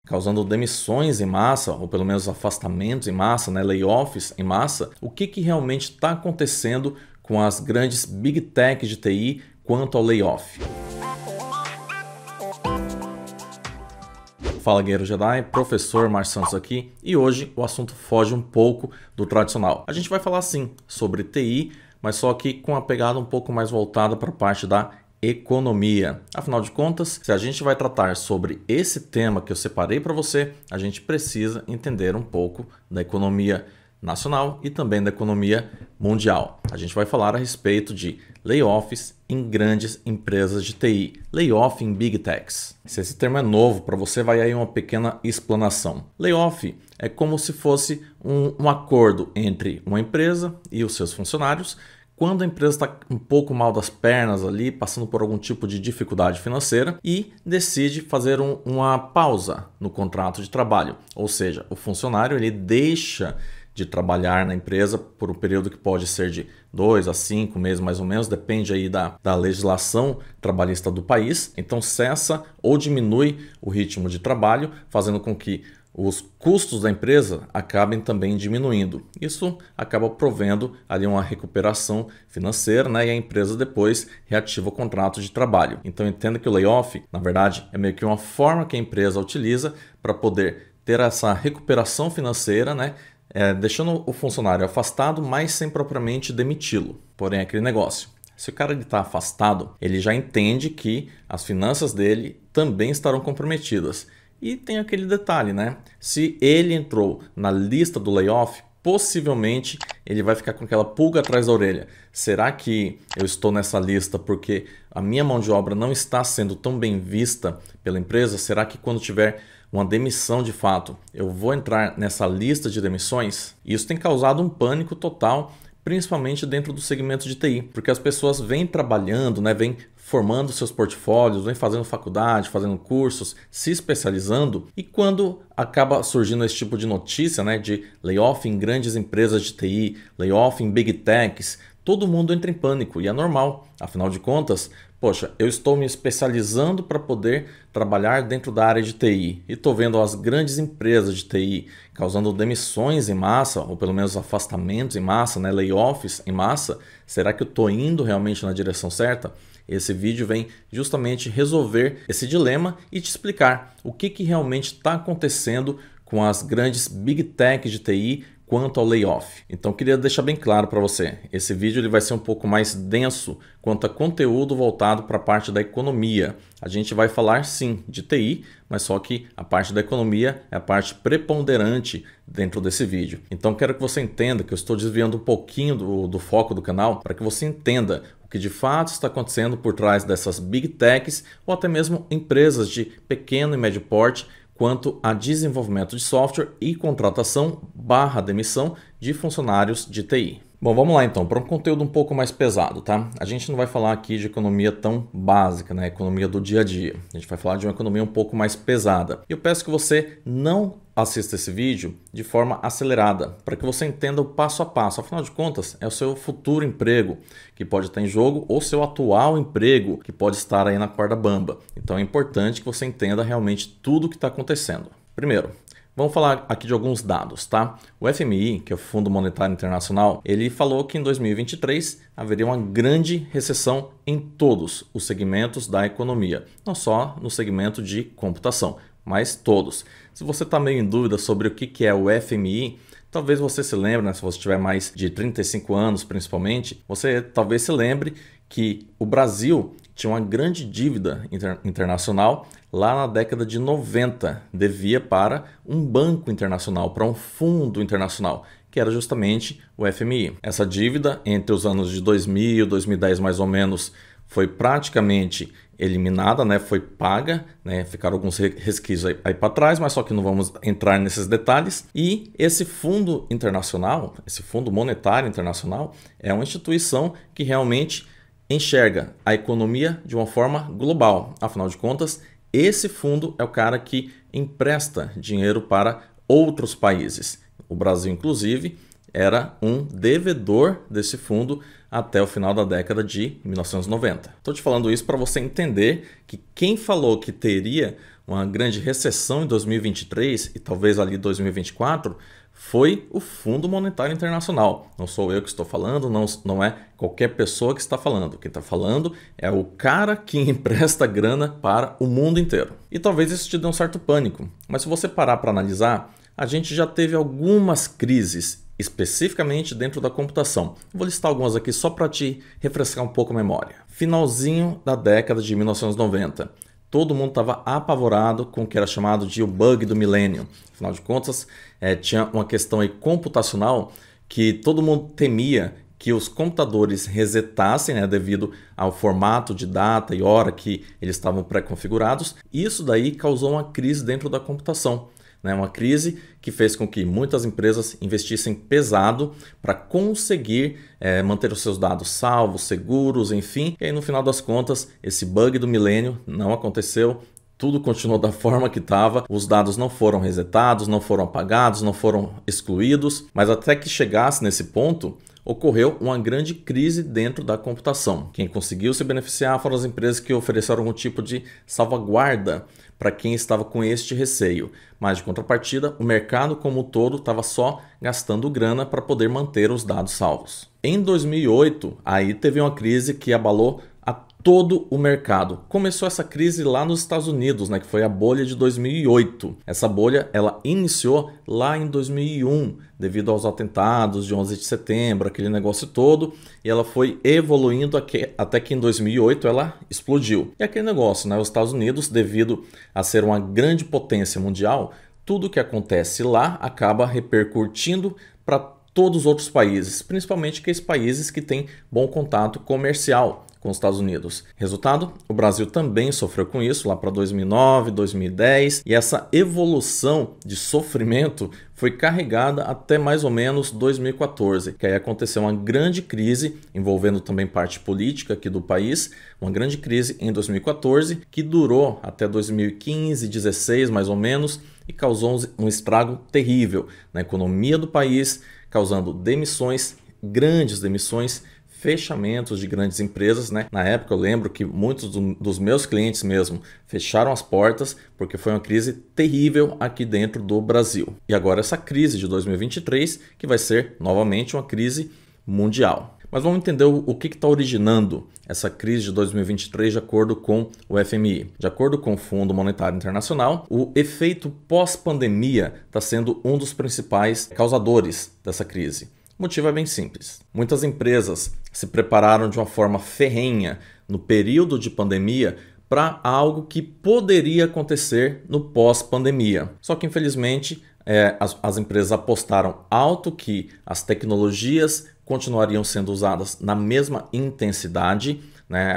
causando demissões em massa, ou pelo menos afastamentos em massa, né, layoffs em massa, o que realmente está acontecendo com as grandes Big Tech de TI quanto ao layoff? Fala Guerreiro Jedi, professor Márcio Santos aqui, e hoje o assunto foge um pouco do tradicional. A gente vai falar sim sobre TI, mas só que com a pegada um pouco mais voltada para a parte da economia. Afinal de contas, se a gente vai tratar sobre esse tema que eu separei para você, a gente precisa entender um pouco da economia nacional e também da economia mundial. A gente vai falar a respeito de layoffs em grandes empresas de TI, layoff em Big Techs. Se esse termo é novo para você, vai aí uma pequena explanação. Layoff é como se fosse um acordo entre uma empresa e os seus funcionários quando a empresa está um pouco mal das pernas ali, passando por algum tipo de dificuldade financeira e decide fazer uma pausa no contrato de trabalho. Ou seja, o funcionário ele deixa de trabalhar na empresa por um período que pode ser de 2 a 5 meses mais ou menos, depende aí da legislação trabalhista do país. Então cessa ou diminui o ritmo de trabalho, fazendo com que os custos da empresa acabem também diminuindo. Isso acaba provendo ali uma recuperação financeira, né? E a empresa depois reativa o contrato de trabalho. Então entenda que o layoff, na verdade, é meio que uma forma que a empresa utiliza para poder ter essa recuperação financeira, né? Deixando o funcionário afastado, mas sem propriamente demiti-lo. Porém, aquele negócio. Se o cara está afastado, ele já entende que as finanças dele também estarão comprometidas. E tem aquele detalhe, né? Se ele entrou na lista do layoff, possivelmente ele vai ficar com aquela pulga atrás da orelha. Será que eu estou nessa lista porque a minha mão de obra não está sendo tão bem vista pela empresa? Será que quando tiver uma demissão de fato, eu vou entrar nessa lista de demissões? Isso tem causado um pânico total, principalmente dentro do segmento de TI, porque as pessoas vêm trabalhando, né, vêm formando seus portfólios, vêm fazendo faculdade, fazendo cursos, se especializando, e quando acaba surgindo esse tipo de notícia, né, de layoff em grandes empresas de TI, layoff em Big Techs, todo mundo entra em pânico e é normal. Afinal de contas, poxa, eu estou me especializando para poder trabalhar dentro da área de TI e estou vendo as grandes empresas de TI causando demissões em massa, ou pelo menos afastamentos em massa, né, layoffs em massa. Será que eu estou indo realmente na direção certa? Esse vídeo vem justamente resolver esse dilema e te explicar o que realmente está acontecendo com as grandes Big Tech de TI quanto ao layoff. Então queria deixar bem claro para você, esse vídeo ele vai ser um pouco mais denso quanto a conteúdo voltado para a parte da economia. A gente vai falar sim de TI, mas só que a parte da economia é a parte preponderante dentro desse vídeo. Então quero que você entenda que eu estou desviando um pouquinho do foco do canal para que você entenda o que de fato está acontecendo por trás dessas Big Techs ou até mesmo empresas de pequeno e médio porte quanto a desenvolvimento de software e contratação / demissão de funcionários de TI. Bom, vamos lá então, para um conteúdo um pouco mais pesado, tá? A gente não vai falar aqui de economia tão básica, né? Economia do dia a dia. A gente vai falar de uma economia um pouco mais pesada. Eu peço que você não assista esse vídeo de forma acelerada, para que você entenda o passo a passo. Afinal de contas, é o seu futuro emprego que pode estar em jogo ou seu atual emprego que pode estar aí na corda bamba. Então é importante que você entenda realmente tudo o que está acontecendo. Primeiro, vamos falar aqui de alguns dados, tá? O FMI, que é o Fundo Monetário Internacional, ele falou que em 2023 haveria uma grande recessão em todos os segmentos da economia, não só no segmento de computação, mas todos. Se você está meio em dúvida sobre o que é o FMI, talvez você se lembre, né, se você tiver mais de 35 anos principalmente, você talvez se lembre que o Brasil tinha uma grande dívida internacional lá na década de 90, devia para um banco internacional, para um fundo internacional, que era justamente o FMI. Essa dívida entre os anos de 2000 e 2010 mais ou menos foi praticamente eliminada, né? Foi paga, né? Ficaram alguns resquícios aí para trás, mas só que não vamos entrar nesses detalhes. E esse fundo internacional, esse Fundo Monetário Internacional, é uma instituição que realmente enxerga a economia de uma forma global. Afinal de contas, esse fundo é o cara que empresta dinheiro para outros países. O Brasil, inclusive, era um devedor desse fundo até o final da década de 1990. Estou te falando isso para você entender que quem falou que teria uma grande recessão em 2023 e talvez ali 2024 foi o Fundo Monetário Internacional. Não sou eu que estou falando, não é qualquer pessoa que está falando. Quem está falando é o cara que empresta grana para o mundo inteiro. E talvez isso te dê um certo pânico, mas se você parar para analisar, a gente já teve algumas crises, especificamente dentro da computação. Vou listar algumas aqui só para te refrescar um pouco a memória. Finalzinho da década de 1990. Todo mundo estava apavorado com o que era chamado de o bug do milênio. Afinal de contas, tinha uma questão aí computacional que todo mundo temia que os computadores resetassem, devido ao formato de data e hora que eles estavam pré-configurados. Isso daí causou uma crise dentro da computação. Uma crise que fez com que muitas empresas investissem pesado para conseguir manter os seus dados salvos, seguros, enfim. E aí, no final das contas, esse bug do milênio não aconteceu. Tudo continuou da forma que estava, os dados não foram resetados, não foram apagados, não foram excluídos. Mas até que chegasse nesse ponto, ocorreu uma grande crise dentro da computação. Quem conseguiu se beneficiar foram as empresas que ofereceram algum tipo de salvaguarda para quem estava com este receio. Mas, de contrapartida, o mercado como um todo estava só gastando grana para poder manter os dados salvos. Em 2008, aí teve uma crise que abalou a todo o mercado. Começou essa crise lá nos Estados Unidos, que foi a bolha de 2008. Essa bolha ela iniciou lá em 2001, devido aos atentados de 11 de setembro, aquele negócio todo, e ela foi evoluindo até que em 2008 ela explodiu. E aquele negócio, os Estados Unidos, devido a ser uma grande potência mundial, tudo que acontece lá acaba repercutindo para todos os outros países, principalmente aqueles países que têm bom contato comercial com os Estados Unidos. Resultado, o Brasil também sofreu com isso lá para 2009, 2010, e essa evolução de sofrimento foi carregada até mais ou menos 2014, que aí aconteceu uma grande crise envolvendo também parte política aqui do país, uma grande crise em 2014 que durou até 2015, 16 mais ou menos, e causou um estrago terrível na economia do país, causando demissões, grandes demissões, fechamentos de grandes empresas. Na época eu lembro que muitos dos meus clientes mesmo fecharam as portas porque foi uma crise terrível aqui dentro do Brasil. E agora essa crise de 2023 que vai ser novamente uma crise mundial. Mas vamos entender o que está originando essa crise de 2023 de acordo com o FMI. De acordo com o Fundo Monetário Internacional, o efeito pós-pandemia está sendo um dos principais causadores dessa crise. O motivo é bem simples. Muitas empresas se prepararam de uma forma ferrenha no período de pandemia para algo que poderia acontecer no pós-pandemia. Só que, infelizmente, as empresas apostaram alto que as tecnologias continuariam sendo usadas na mesma intensidade,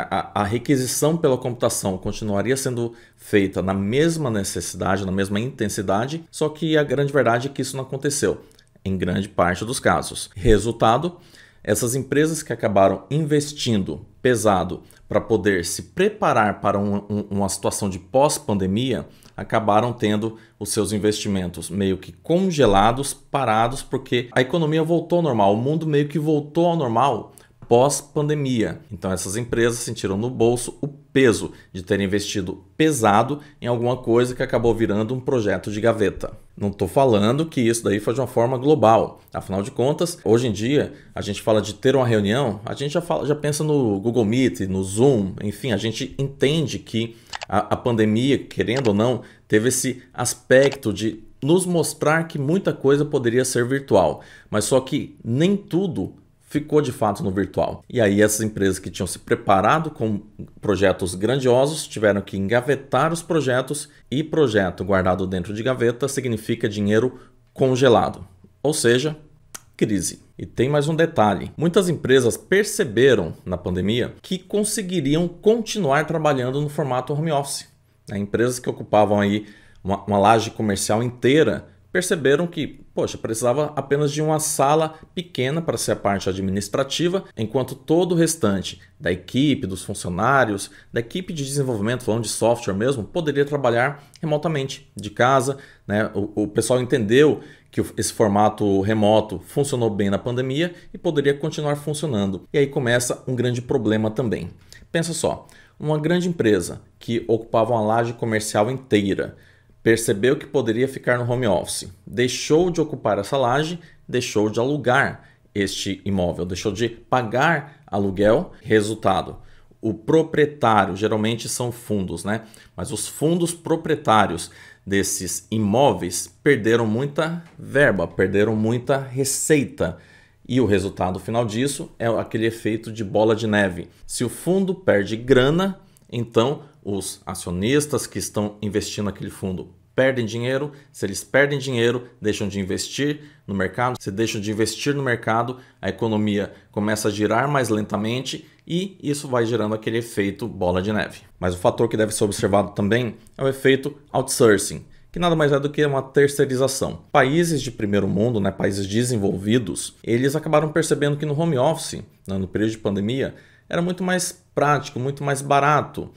a requisição pela computação continuaria sendo feita na mesma necessidade, na mesma intensidade, só que a grande verdade é que isso não aconteceu em grande parte dos casos. Resultado, essas empresas que acabaram investindo pesado para poder se preparar para uma situação de pós-pandemia, acabaram tendo os seus investimentos meio que congelados, parados, porque a economia voltou ao normal, o mundo meio que voltou ao normal pós-pandemia. Então essas empresas sentiram no bolso o peso de terem investido pesado em alguma coisa que acabou virando um projeto de gaveta. Não estou falando que isso daí foi de uma forma global. Afinal de contas, hoje em dia, a gente fala de ter uma reunião, a gente já pensa no Google Meet, no Zoom, enfim, a gente entende que a pandemia, querendo ou não, teve esse aspecto de nos mostrar que muita coisa poderia ser virtual, mas só que nem tudo ficou de fato no virtual. E aí essas empresas que tinham se preparado com projetos grandiosos tiveram que engavetar os projetos, e projeto guardado dentro de gaveta significa dinheiro congelado, ou seja, crise. E tem mais um detalhe: muitas empresas perceberam na pandemia que conseguiriam continuar trabalhando no formato home office. Empresas que ocupavam aí uma laje comercial inteira perceberam que, poxa, precisava apenas de uma sala pequena para ser a parte administrativa, enquanto todo o restante da equipe, dos funcionários, da equipe de desenvolvimento, falando de software mesmo, poderia trabalhar remotamente, de casa, né? O pessoal entendeu que esse formato remoto funcionou bem na pandemia e poderia continuar funcionando. E aí começa um grande problema também. Pensa só, uma grande empresa que ocupava uma laje comercial inteira, percebeu que poderia ficar no home office, deixou de ocupar essa laje, deixou de alugar este imóvel, deixou de pagar aluguel. Resultado, o proprietário, geralmente são fundos, né? Mas os fundos proprietários desses imóveis perderam muita verba, perderam muita receita. E o resultado final disso é aquele efeito de bola de neve. Se o fundo perde grana, então os acionistas que estão investindo naquele fundo perdem dinheiro. Se eles perdem dinheiro, deixam de investir no mercado. Se deixam de investir no mercado, a economia começa a girar mais lentamente e isso vai gerando aquele efeito bola de neve. Mas o fator que deve ser observado também é o efeito outsourcing, que nada mais é do que uma terceirização. Países de primeiro mundo, né, países desenvolvidos, eles acabaram percebendo que no home office, né, no período de pandemia, era muito mais prático, muito mais barato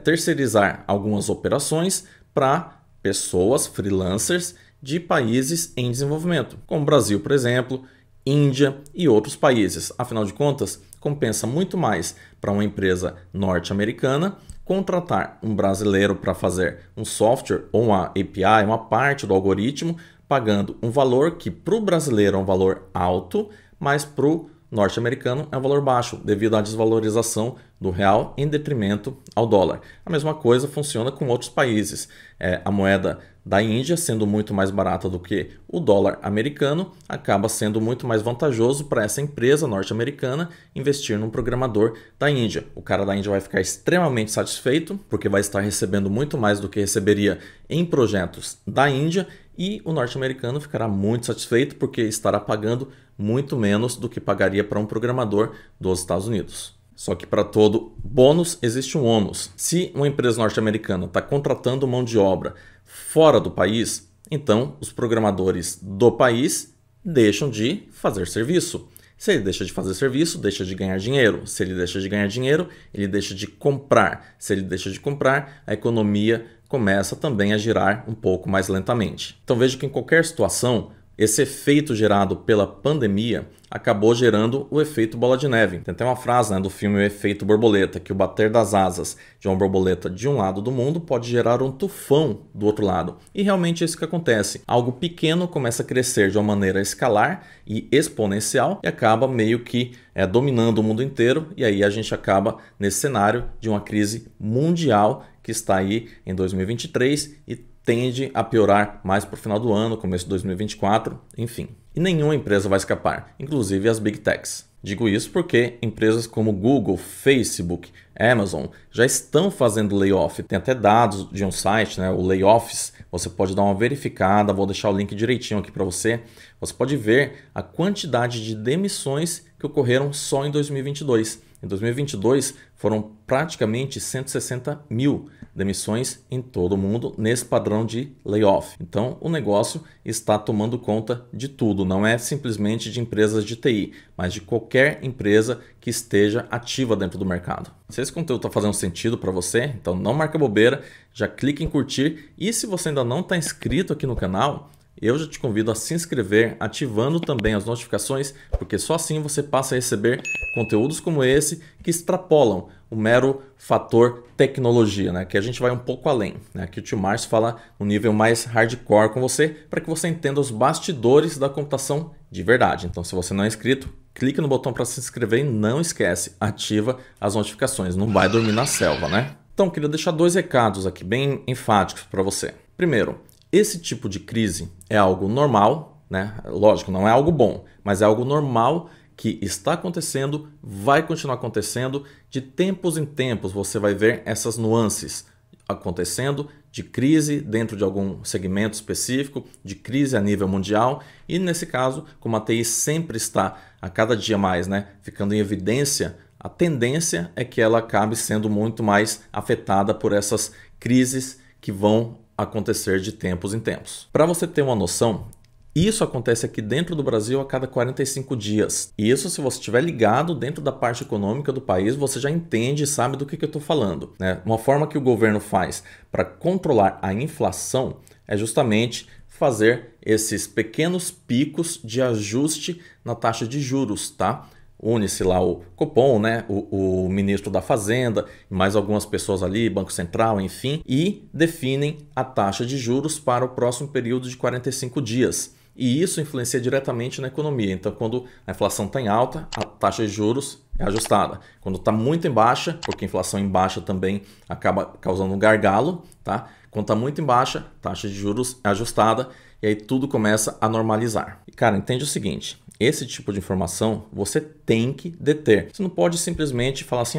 terceirizar algumas operações para pessoas, freelancers, de países em desenvolvimento, como o Brasil, por exemplo, Índia e outros países. Afinal de contas, compensa muito mais para uma empresa norte-americana contratar um brasileiro para fazer um software ou uma API, uma parte do algoritmo, pagando um valor que para o brasileiro é um valor alto, mas para o norte-americano é um valor baixo, devido à desvalorização do real em detrimento ao dólar. A mesma coisa funciona com outros países. A moeda da Índia, sendo muito mais barata do que o dólar americano, acaba sendo muito mais vantajoso para essa empresa norte-americana investir num programador da Índia. O cara da Índia vai ficar extremamente satisfeito, porque vai estar recebendo muito mais do que receberia em projetos da Índia, e o norte-americano ficará muito satisfeito porque estará pagando muito menos do que pagaria para um programador dos Estados Unidos. Só que para todo bônus existe um ônus. Se uma empresa norte-americana está contratando mão de obra fora do país, então os programadores do país deixam de fazer serviço. Se ele deixa de fazer serviço, deixa de ganhar dinheiro. Se ele deixa de ganhar dinheiro, ele deixa de comprar. Se ele deixa de comprar, a economia começa também a girar um pouco mais lentamente. Então veja que em qualquer situação, esse efeito gerado pela pandemia acabou gerando o efeito bola de neve. Tem até uma frase, né, do filme O Efeito Borboleta, que o bater das asas de uma borboleta de um lado do mundo pode gerar um tufão do outro lado. E realmente é isso que acontece. Algo pequeno começa a crescer de uma maneira escalar e exponencial e acaba meio que dominando o mundo inteiro. E aí a gente acaba nesse cenário de uma crise mundial que está aí em 2023 e tende a piorar mais para o final do ano, começo de 2024, enfim. E nenhuma empresa vai escapar, inclusive as Big Techs. Digo isso porque empresas como Google, Facebook, Amazon já estão fazendo layoff. Tem até dados de um site, né, o Layoffs, você pode dar uma verificada, vou deixar o link direitinho aqui para você. Você pode ver a quantidade de demissões que ocorreram só em 2022. Em 2022 foram praticamente 160 mil demissões em todo o mundo nesse padrão de layoff. Então o negócio está tomando conta de tudo, não é simplesmente de empresas de TI, mas de qualquer empresa que esteja ativa dentro do mercado. Se esse conteúdo está fazendo sentido para você, então não marca bobeira, já clique em curtir e se você ainda não está inscrito aqui no canal, eu já te convido a se inscrever, ativando também as notificações, porque só assim você passa a receber conteúdos como esse que extrapolam o mero fator tecnologia, né? Que a gente vai um pouco além, né? Aqui o tio Márcio fala um nível mais hardcore com você, para que você entenda os bastidores da computação de verdade. Então, se você não é inscrito, clique no botão para se inscrever e não esquece, ativa as notificações, não vai dormir na selva, né? Então, queria deixar dois recados aqui bem enfáticos para você. Primeiro, esse tipo de crise é algo normal, né? Lógico, não é algo bom, mas é algo normal que está acontecendo, vai continuar acontecendo. De tempos em tempos você vai ver essas nuances acontecendo de crise dentro de algum segmento específico, de crise a nível mundial. E nesse caso, como a TI sempre está a cada dia mais, né, ficando em evidência, a tendência é que ela acabe sendo muito mais afetada por essas crises que vão acontecer de tempos em tempos. Para você ter uma noção, isso acontece aqui dentro do Brasil a cada 45 dias. E isso, se você estiver ligado dentro da parte econômica do país, você já entende e sabe do que eu estou falando, né? Uma forma que o governo faz para controlar a inflação é justamente fazer esses pequenos picos de ajuste na taxa de juros, tá? Une-se lá o Copom, né? o ministro da Fazenda, mais algumas pessoas ali, Banco Central, enfim, e definem a taxa de juros para o próximo período de 45 dias. E isso influencia diretamente na economia. Então, quando a inflação está em alta, a taxa de juros é ajustada. Quando está muito em baixa, porque a inflação em baixa também acaba causando um gargalo, tá? Quando está muito em baixa, a taxa de juros é ajustada e aí tudo começa a normalizar. E, cara, entende o seguinte, esse tipo de informação você tem que deter. Você não pode simplesmente falar assim,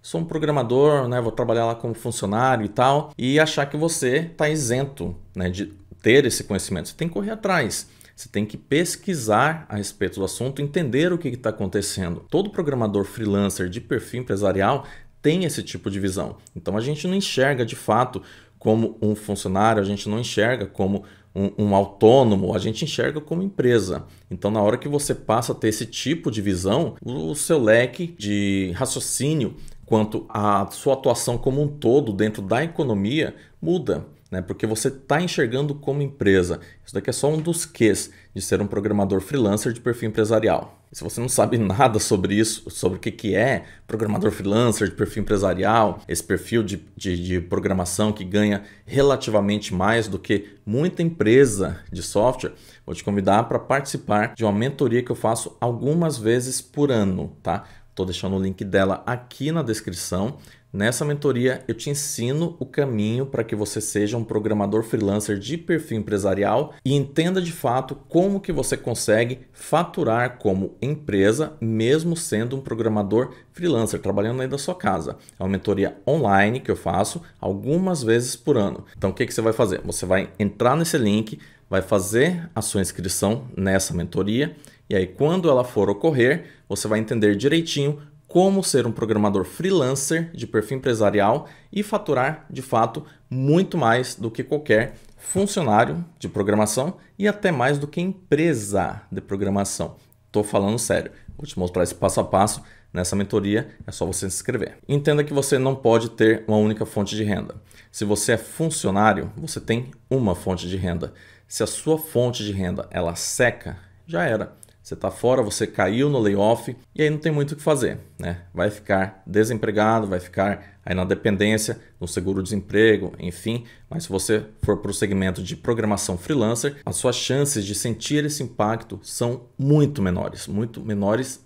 sou um programador, né, vou trabalhar lá como funcionário e tal, e achar que você está isento, né, de ter esse conhecimento. Você tem que correr atrás. Você tem que pesquisar a respeito do assunto, entender o que está acontecendo. Todo programador freelancer de perfil empresarial tem esse tipo de visão. Então a gente não enxerga de fato como um funcionário, a gente não enxerga como um autônomo, a gente enxerga como empresa. Então, na hora que você passa a ter esse tipo de visão, o seu leque de raciocínio quanto à sua atuação como um todo dentro da economia muda, né? Porque você está enxergando como empresa. Isso daqui é só um dos quês de ser um programador freelancer de perfil empresarial. Se você não sabe nada sobre isso, sobre o que é programador freelancer de perfil empresarial, esse perfil de programação que ganha relativamente mais do que muita empresa de software, vou te convidar para participar de uma mentoria que eu faço algumas vezes por ano, tá? Estou deixando o link dela aqui na descrição. Nessa mentoria eu te ensino o caminho para que você seja um programador freelancer de perfil empresarial e entenda de fato como que você consegue faturar como empresa, mesmo sendo um programador freelancer, trabalhando aí da sua casa. É uma mentoria online que eu faço algumas vezes por ano. Então o que você vai fazer? Você vai entrar nesse link, vai fazer a sua inscrição nessa mentoria e aí quando ela for ocorrer, você vai entender direitinho como ser um programador freelancer de perfil empresarial e faturar, de fato, muito mais do que qualquer funcionário de programação e até mais do que empresa de programação. Estou falando sério. Vou te mostrar esse passo a passo nessa mentoria, é só você se inscrever. Entenda que você não pode ter uma única fonte de renda. Se você é funcionário, você tem uma fonte de renda. Se a sua fonte de renda ela seca, já era. Você está fora, você caiu no layoff e aí não tem muito o que fazer, né? Vai ficar desempregado, vai ficar aí na dependência, no seguro-desemprego, enfim. Mas se você for para o segmento de programação freelancer, as suas chances de sentir esse impacto são muito menores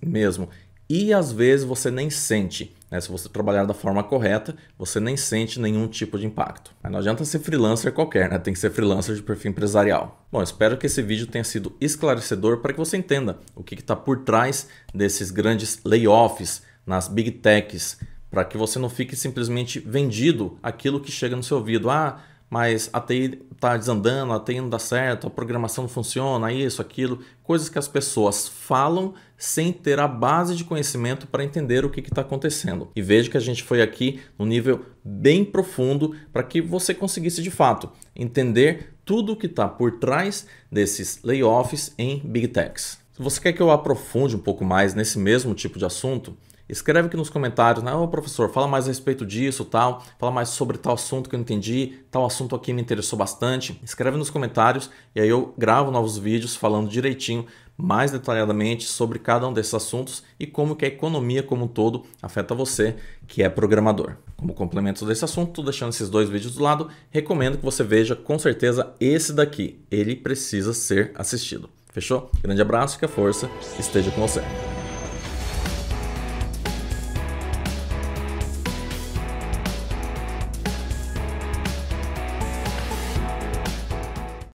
mesmo. E às vezes você nem sente, né? Se você trabalhar da forma correta, você nem sente nenhum tipo de impacto. Mas não adianta ser freelancer qualquer, né? Tem que ser freelancer de perfil empresarial. Bom, espero que esse vídeo tenha sido esclarecedor para que você entenda o que está por trás desses grandes layoffs nas big techs, para que você não fique simplesmente vendido aquilo que chega no seu ouvido. Mas a TI está desandando, a TI não dá certo, a programação não funciona, isso, aquilo. Coisas que as pessoas falam sem ter a base de conhecimento para entender o que está acontecendo. E veja que a gente foi aqui num nível bem profundo para que você conseguisse de fato entender tudo o que está por trás desses layoffs em Big Techs. Se você quer que eu aprofunde um pouco mais nesse mesmo tipo de assunto, escreve aqui nos comentários, né? Ô professor, fala mais a respeito disso, tal, fala mais sobre tal assunto que eu não entendi, tal assunto aqui me interessou bastante. Escreve nos comentários e aí eu gravo novos vídeos falando direitinho, mais detalhadamente sobre cada um desses assuntos e como que a economia como um todo afeta você, que é programador. Como complemento desse assunto, estou deixando esses dois vídeos do lado, recomendo que você veja com certeza esse daqui, ele precisa ser assistido. Fechou? Grande abraço, que a força esteja com você.